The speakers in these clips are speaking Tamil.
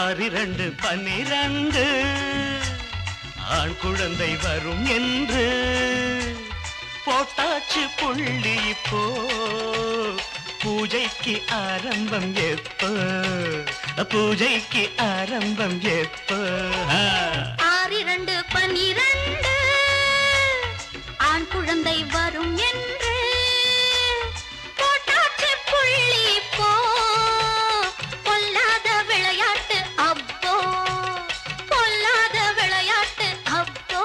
6-2-12 ஆண் குழந்தை வரும் என்று போட்டாச்சு புள்ளி இப்போ பூஜைக்கு ஆரம்பம் எப்போ பூஜைக்கு ஆரம்பம் எப்போ 6-2-12 ஆண் குழந்தை வரும் என்று போட்டாச்சு புள்ளி இப்போ பொல்லாத விளையாட்டு அப்போ பொல்லாத விளையாட்டு அப்போ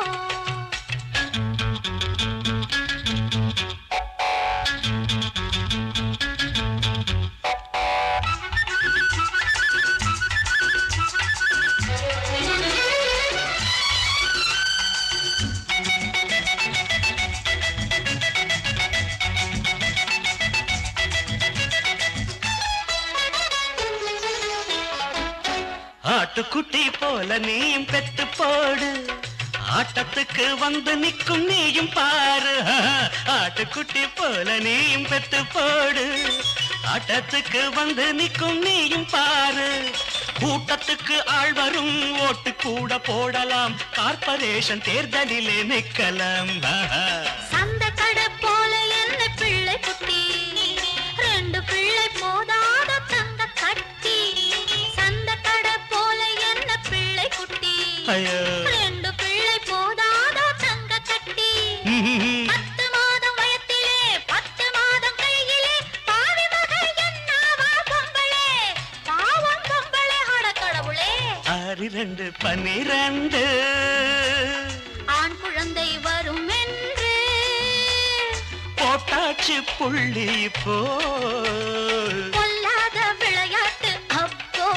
ஆட்டுக்குட்டி போல நீயும் பெத்து போடு ஆட்டத்துக்கு வந்து நிற்கும் நீயும் பாரு ஆட்டுக்குட்டி போல நீயும் பெத்து போடு ஆட்டத்துக்கு வந்து நிற்கும் நீயும் பாரு கூட்டத்துக்கு ஆள் வரும் ஓட்டு கூட போடலாம் கார்ப்பரேஷன் தேர்தலிலே நிற்கலாம் சந்த கடை போல என்ன பிள்ளை குட்டி 2 பிள்ளை போதாத தங்க கட்டி சந்த கடை போல என்ன பிள்ளை குட்டி 2 பிள்ளை போதாத தங்க கட்டி 10 மாதம் வயத்திலே 10 மாதம் கையிலே பாவி மகள் என்னவா பொம்பளே பாவம் பொம்பளே அட கடவுளே 6-2-12 ஆண் குழந்தை வரும் என்று போட்டாச்சு புள்ளி இப்போ பொல்லாத விளையாட்டு அப்போ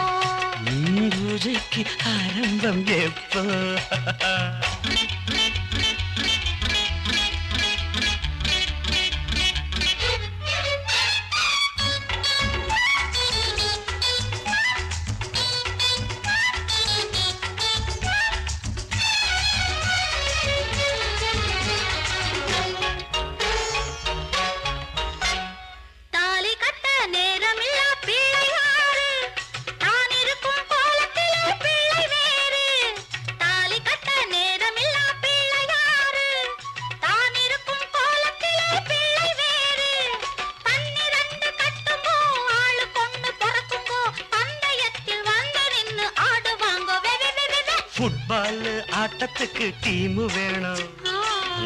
பூஜைக்கு ஆரம்பம் எப்போ தாலி கட்ட நேரமில்லா பிள்ளையாரு தான் இருக்கும் கோலத்திலே பிள்ளை வேறு தாலி கட்ட நேரமில்லா பிள்ளையாரு தான் இருக்கும் கோலத்திலே பிள்ளை வேறு 12 கட்டுமோ ஆளு கொண்டு பிறக்குங்கோ பந்தயத்தில் வந்து நின்னு ஆடுவாங்கோ ஃபுட்பால் ஆட்டத்துக்கு டீம் வேணும்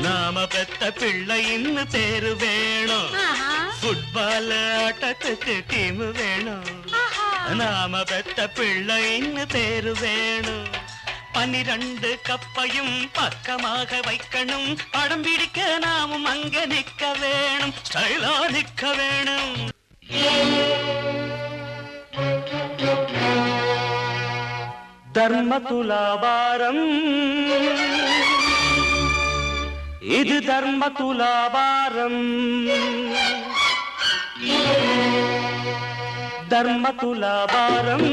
நாம பெத்த பிள்ளைன்னு பேரு வேணும் ஃபுட்பால் ஆட்டத்துக்கு டீம் வேணும் நாம பெத்த பிள்ளைன்னு பேரு வேணும் 12 கப்பையும் பக்கமாக வைக்கணும் படம் பிடிக்க நாமும் அங்க நிக்க வேணும் ஸ்டைலா நிக்க வேணும் தர்ம துலாபாரம் இது தர்ம துலாபாரம் தர்ம துலாபாரம்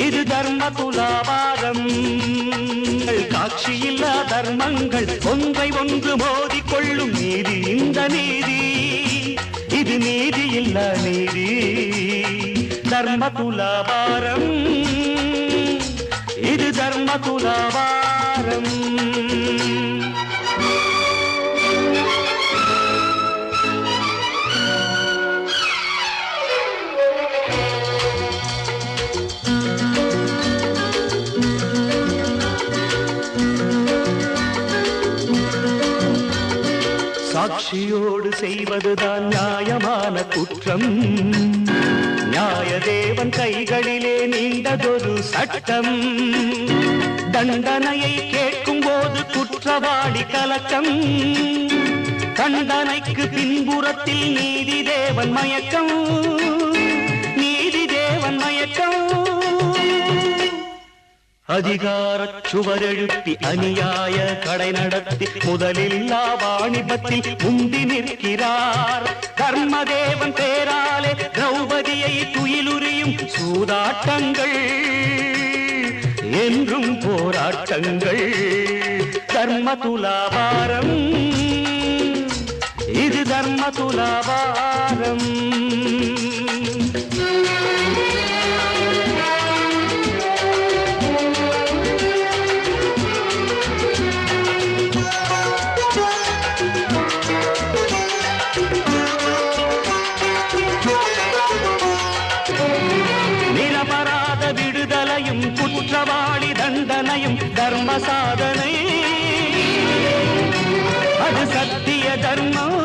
இது தர்ம துலாபாரம் காட்சியில்லா தர்மங்கள் ஒன்றை ஒன்று மோதிக்கொள்ளும் நீதி இந்த நீதி இது நீதி இல்ல நீதி தர்ம துலாபாரம் இது தர்ம துலாபாரம் சாட்சியோடு செய்வதுதான் நியாயமான குற்றம் நியாயதேவன் கைகளிலே நீண்டதொரு சட்டம் தண்டனையை கேட்கும் போது குற்றவாளி கலக்கம் தண்டனைக்கு பின்புறத்தில் நீதி தேவன் மயக்கம் நீதி தேவன் மயக்கம் அதிகாரச் சுவரெழுப்பி அநியாய கடை நடத்தி முதலில்லா வாணிபத்தில் முந்தி நிற்கிறார் தர்மதேவன் பேராலே திரௌபதியை துயிலுரியும் சூதாட்டங்கள் என்றும் போராட்டங்கள் தர்ம துலாபாரம் இது தர்ம துலாபாரம் நிரபராத விடுதலையும் குற்றவாளி தண்டனையும் தர்ம சாதனை அது சத்திய தர்மம்